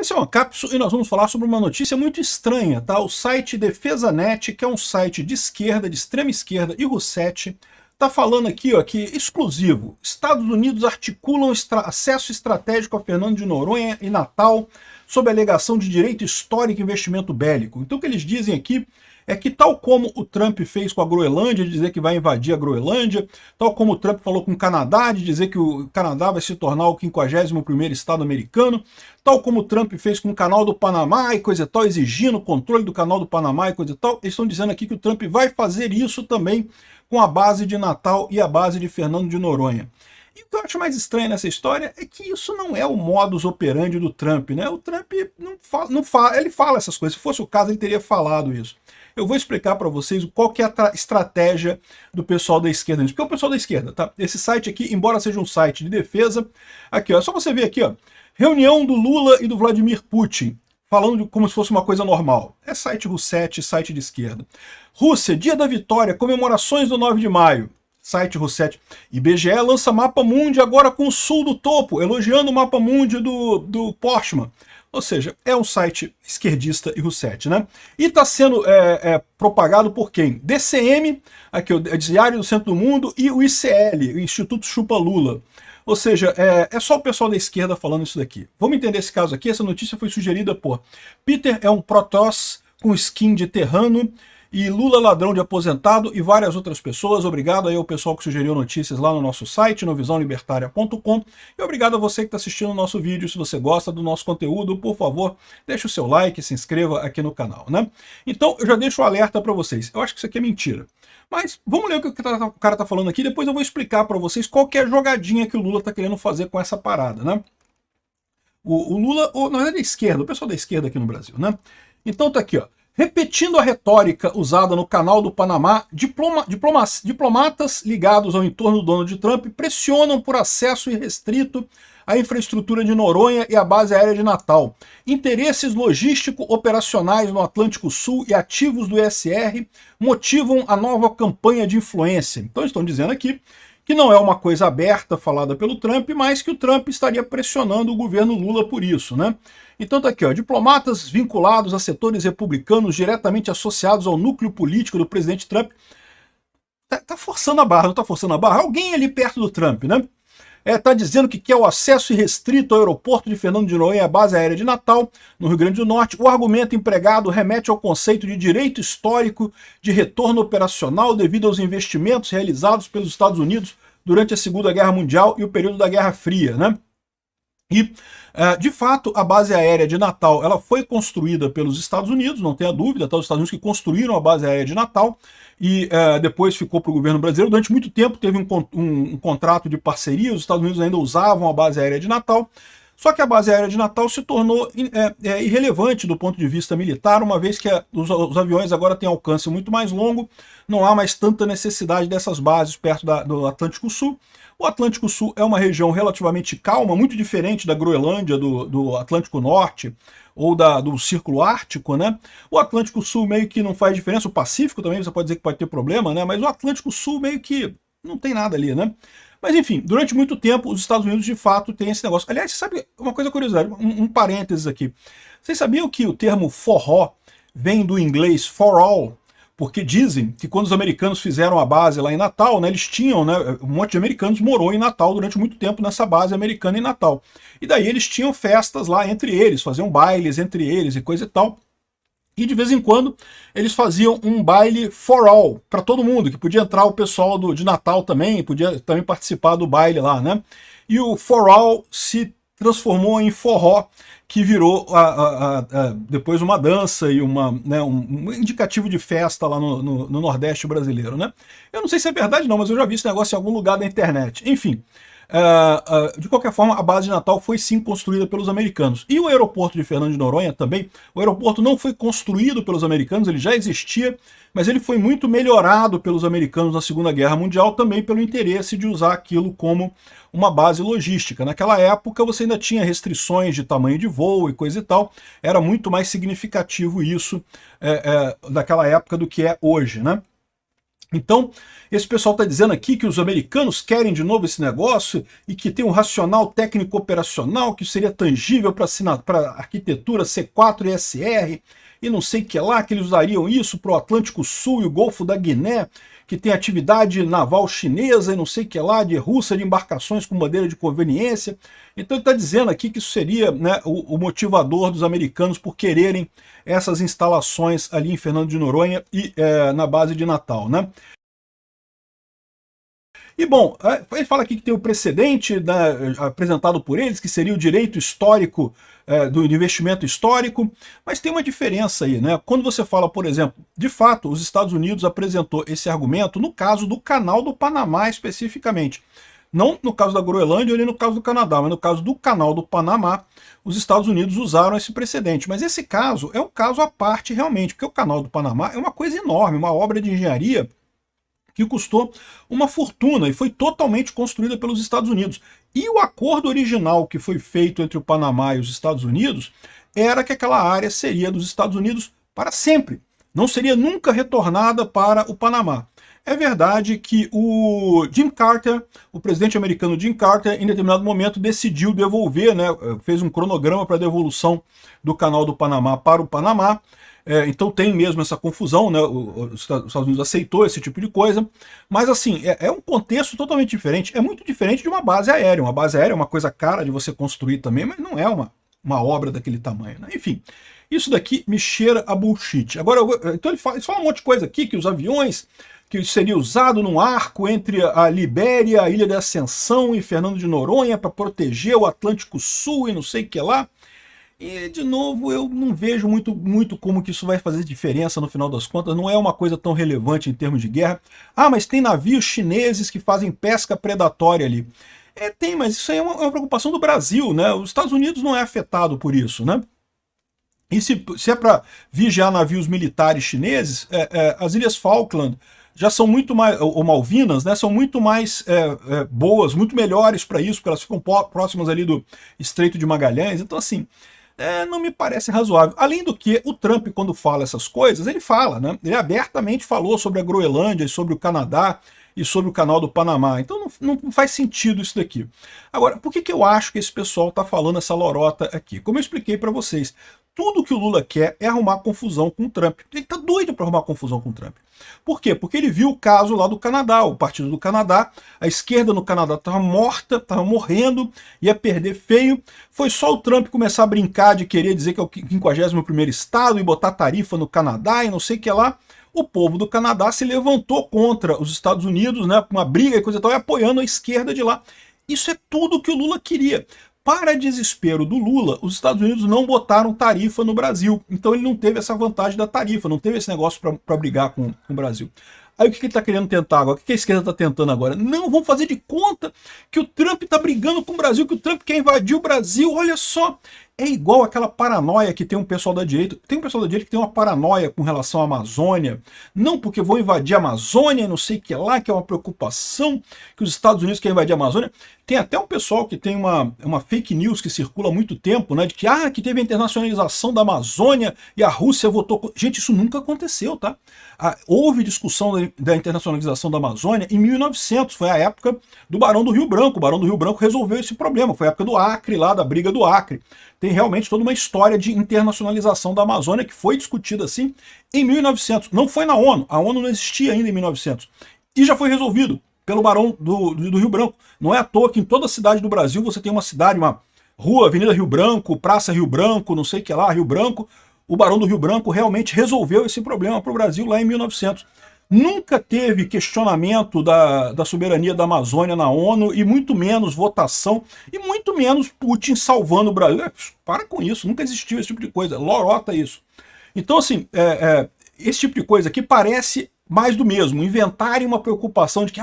Esse é uma cápsula e nós vamos falar sobre uma notícia muito estranha, tá? O site DefesaNet, que é um site de esquerda, de extrema esquerda, e Roussetti, tá falando aqui, ó, que exclusivo. Estados Unidos articulam acesso estratégico a Fernando de Noronha e Natal sob alegação de direito histórico e investimento bélico. Então o que eles dizem aqui é que, tal como o Trump fez com a Groenlândia, de dizer que vai invadir a Groenlândia, tal como o Trump falou com o Canadá, de dizer que o Canadá vai se tornar o 51º estado americano, tal como o Trump fez com o canal do Panamá e coisa e tal, exigindo o controle do canal do Panamá e coisa e tal, eles estão dizendo aqui que o Trump vai fazer isso também com a base de Natal e a base de Fernando de Noronha. E o que eu acho mais estranho nessa história é que isso não é o modus operandi do Trump, né? O Trump não fala, ele fala essas coisas, se fosse o caso ele teria falado isso. Eu vou explicar para vocês qual que é a estratégia do pessoal da esquerda nisso. Porque é o pessoal da esquerda, tá? Esse site aqui, embora seja um site de defesa, aqui, ó, é só você ver aqui, ó, reunião do Lula e do Vladimir Putin, falando como se fosse uma coisa normal. É site Roussetti, site de esquerda. Rússia, dia da vitória, comemorações do 9 de maio. Site Roussetti. IBGE lança mapa mundi agora com o sul do topo, elogiando o mapa mundi do Portman. Ou seja, é um site esquerdista e Roussetti, né? E está sendo propagado por quem? DCM, aqui o Diário do Centro do Mundo, e o ICL, o Instituto Chupa Lula. Ou seja, é só o pessoal da esquerda falando isso daqui. Vamos entender esse caso aqui. Essa notícia foi sugerida por Peter é um Protoss com skin de terrano, e Lula ladrão de aposentado e várias outras pessoas. Obrigado aí ao pessoal que sugeriu notícias lá no nosso site, no visãolibertaria.com, e obrigado a você que está assistindo o nosso vídeo. Se você gosta do nosso conteúdo, por favor, deixe o seu like, se inscreva aqui no canal, né? Então, eu já deixo o alerta para vocês. Eu acho que isso aqui é mentira. Mas vamos ler o que o cara está falando aqui, depois eu vou explicar para vocês qual que é a jogadinha que o Lula está querendo fazer com essa parada, né? O Lula, na verdade, a esquerda, o pessoal da esquerda aqui no Brasil, né? Então tá aqui, ó. Repetindo a retórica usada no canal do Panamá, diplomatas ligados ao entorno do Donald Trump pressionam por acesso irrestrito à infraestrutura de Noronha e à base aérea de Natal. Interesses logístico-operacionais no Atlântico Sul e ativos do ESR motivam a nova campanha de influência. Então estão dizendo aqui que não é uma coisa aberta falada pelo Trump, mas que o Trump estaria pressionando o governo Lula por isso, né? Então tá aqui, ó, diplomatas vinculados a setores republicanos diretamente associados ao núcleo político do presidente Trump. Tá forçando a barra, não tá forçando a barra? Alguém ali perto do Trump, né? Tá dizendo que quer o acesso irrestrito ao aeroporto de Fernando de Noronha e à base aérea de Natal, no Rio Grande do Norte. O argumento empregado remete ao conceito de direito histórico de retorno operacional devido aos investimentos realizados pelos Estados Unidos durante a Segunda Guerra Mundial e o período da Guerra Fria, né? E, de fato, a base aérea de Natal ela foi construída pelos Estados Unidos, não tenha dúvida, tá? Os Estados Unidos que construíram a base aérea de Natal e depois ficou para o governo brasileiro. Durante muito tempo teve um contrato de parceria, os Estados Unidos ainda usavam a base aérea de Natal, só que a base aérea de Natal se tornou irrelevante do ponto de vista militar, uma vez que os aviões agora têm alcance muito mais longo, não há mais tanta necessidade dessas bases perto do Atlântico Sul. O Atlântico Sul é uma região relativamente calma, muito diferente da Groenlândia, do Atlântico Norte ou do Círculo Ártico, né? O Atlântico Sul meio que não faz diferença, o Pacífico também você pode dizer que pode ter problema, né? Mas o Atlântico Sul meio que não tem nada ali, né? Mas enfim, durante muito tempo os Estados Unidos de fato têm esse negócio. Aliás, você sabe uma coisa curiosa, um parênteses aqui. Vocês sabiam que o termo forró vem do inglês for all? Porque dizem que quando os americanos fizeram a base lá em Natal, né, eles tinham, né, um monte de americanos morou em Natal durante muito tempo nessa base americana em Natal. E daí eles tinham festas lá entre eles, faziam bailes entre eles e coisa e tal. E de vez em quando eles faziam um baile for all, para todo mundo, que podia entrar o pessoal de Natal também, podia também participar do baile lá, né? E o for all se transformou em forró, que virou depois uma dança e um indicativo de festa lá no Nordeste brasileiro, né? Eu não sei se é verdade não, mas eu já vi esse negócio em algum lugar da internet. Enfim, de qualquer forma, a base de Natal foi sim construída pelos americanos. E o aeroporto de Fernando de Noronha também, o aeroporto não foi construído pelos americanos, ele já existia, mas ele foi muito melhorado pelos americanos na Segunda Guerra Mundial, também pelo interesse de usar aquilo como uma base logística. Naquela época você ainda tinha restrições de tamanho de voo e coisa e tal, era muito mais significativo isso naquela época do que é hoje, né? Então, esse pessoal está dizendo aqui que os americanos querem de novo esse negócio e que tem um racional técnico operacional que seria tangível para a arquitetura C4 e SR e não sei o que lá, que eles usariam isso para o Atlântico Sul e o Golfo da Guiné, que tem atividade naval chinesa e não sei o que lá, de russa, de embarcações com bandeira de conveniência. Então ele está dizendo aqui que isso seria, né, o motivador dos americanos por quererem essas instalações ali em Fernando de Noronha e na base de Natal, né? E bom, ele fala aqui que tem o precedente, né, apresentado por eles, que seria o direito histórico do investimento histórico, mas tem uma diferença aí, né? Quando você fala, por exemplo, de fato, os Estados Unidos apresentou esse argumento no caso do Canal do Panamá especificamente. Não no caso da Groenlândia nem no caso do Canadá, mas no caso do Canal do Panamá, os Estados Unidos usaram esse precedente. Mas esse caso é um caso à parte realmente, porque o Canal do Panamá é uma coisa enorme, uma obra de engenharia que custou uma fortuna e foi totalmente construída pelos Estados Unidos. E o acordo original que foi feito entre o Panamá e os Estados Unidos era que aquela área seria dos Estados Unidos para sempre. Não seria nunca retornada para o Panamá. É verdade que o Jimmy Carter, o presidente americano Jimmy Carter, em determinado momento decidiu devolver, né, fez um cronograma para a devolução do Canal do Panamá para o Panamá. Então tem mesmo essa confusão, né? Os Estados Unidos aceitou esse tipo de coisa, mas assim, é um contexto totalmente diferente, é muito diferente de uma base aérea. Uma base aérea é uma coisa cara de você construir também, mas não é uma obra daquele tamanho, né? Enfim, isso daqui me cheira a bullshit. Agora, então eles falam um monte de coisa aqui, que os aviões, que seria usado num arco entre a Libéria, a Ilha da Ascensão e Fernando de Noronha para proteger o Atlântico Sul e não sei o que lá. E, de novo, eu não vejo muito como que isso vai fazer diferença no final das contas, não é uma coisa tão relevante em termos de guerra. Ah, mas tem navios chineses que fazem pesca predatória ali. Tem, mas isso aí é uma preocupação do Brasil, né? Os Estados Unidos não é afetado por isso, né? E se é para vigiar navios militares chineses, as Ilhas Falkland já são muito mais, ou Malvinas, né, são muito mais boas, muito melhores para isso, porque elas ficam próximas ali do Estreito de Magalhães, então assim, não me parece razoável. Além do que, o Trump, quando fala essas coisas, ele fala, né? Ele abertamente falou sobre a Groenlândia e sobre o Canadá e sobre o Canal do Panamá. Então não faz sentido isso daqui. Agora, por que eu acho que esse pessoal está falando essa lorota aqui? Como eu expliquei para vocês, tudo que o Lula quer é arrumar confusão com o Trump. Ele está doido para arrumar confusão com o Trump. Por quê? Porque ele viu o caso lá do Canadá, o partido do Canadá, a esquerda no Canadá estava morta, estava morrendo, ia perder feio. Foi só o Trump começar a brincar de querer dizer que é o 51º estado e botar tarifa no Canadá e não sei o que lá. O povo do Canadá se levantou contra os Estados Unidos, né, com uma briga e coisa e tal, e apoiando a esquerda de lá. Isso é tudo que o Lula queria. Para desespero do Lula, os Estados Unidos não botaram tarifa no Brasil. Então ele não teve essa vantagem da tarifa, não teve esse negócio para brigar com o Brasil. Aí o que ele está querendo tentar agora? O que a esquerda está tentando agora? Não, vamos fazer de conta que o Trump está brigando com o Brasil, que o Trump quer invadir o Brasil. Olha só, é igual aquela paranoia que tem um pessoal da direita. Tem um pessoal da direita que tem uma paranoia com relação à Amazônia. Não, porque vou invadir a Amazônia, não sei o que lá, que é uma preocupação, que os Estados Unidos querem invadir a Amazônia. Tem até um pessoal que tem uma fake news que circula há muito tempo, né? De que teve a internacionalização da Amazônia e a Rússia votou. Gente, isso nunca aconteceu, tá? Houve discussão da internacionalização da Amazônia em 1900, foi a época do Barão do Rio Branco. O Barão do Rio Branco resolveu esse problema, foi a época do Acre, lá da briga do Acre. Tem realmente toda uma história de internacionalização da Amazônia que foi discutida assim em 1900. Não foi na ONU, a ONU não existia ainda em 1900. E já foi resolvido pelo Barão do Rio Branco. Não é à toa que em toda cidade do Brasil você tem uma cidade, uma rua, Avenida Rio Branco, Praça Rio Branco, não sei o que lá, Rio Branco. O Barão do Rio Branco realmente resolveu esse problema para o Brasil lá em 1900. Nunca teve questionamento da soberania da Amazônia na ONU, e muito menos votação, e muito menos Putin salvando o Brasil. Para com isso, nunca existiu esse tipo de coisa, lorota isso. Então, assim, esse tipo de coisa aqui parece mais do mesmo, inventarem uma preocupação de que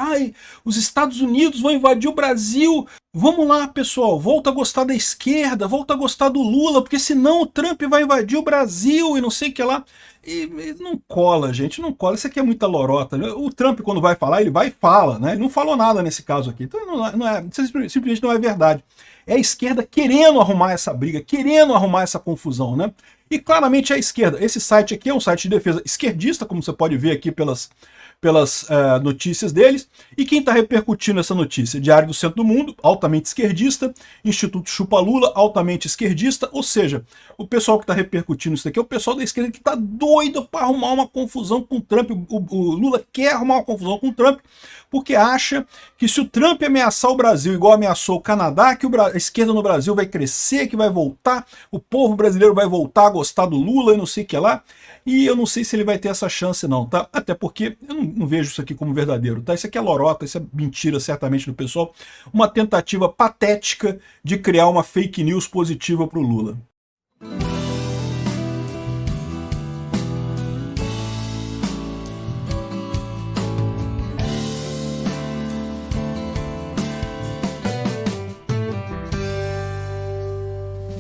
os Estados Unidos vão invadir o Brasil. Vamos lá, pessoal, volta a gostar da esquerda, volta a gostar do Lula, porque senão o Trump vai invadir o Brasil e não sei o que lá. E não cola, gente, não cola. Isso aqui é muita lorota. O Trump, quando vai falar, ele vai e fala, né? Ele não falou nada nesse caso aqui. Então simplesmente não é verdade. É a esquerda querendo arrumar essa briga, querendo arrumar essa confusão, né? E claramente é a esquerda. Esse site aqui é um site de defesa esquerdista, como você pode ver aqui pelas notícias deles. E quem está repercutindo essa notícia? Diário do Centro do Mundo, altamente esquerdista, Instituto Chupa Lula, altamente esquerdista, ou seja, o pessoal que está repercutindo isso daqui é o pessoal da esquerda que está doido para arrumar uma confusão com o Trump. O Lula quer arrumar uma confusão com o Trump, porque acha que se o Trump ameaçar o Brasil igual ameaçou o Canadá, que a esquerda no Brasil vai crescer, que vai voltar, o povo brasileiro vai voltar a gostar do Lula e não sei o que lá. E eu não sei se ele vai ter essa chance não, tá? Até porque eu não vejo isso aqui como verdadeiro, tá? Isso aqui é lorota, isso é mentira certamente do pessoal. Uma tentativa patética de criar uma fake news positiva para o Lula.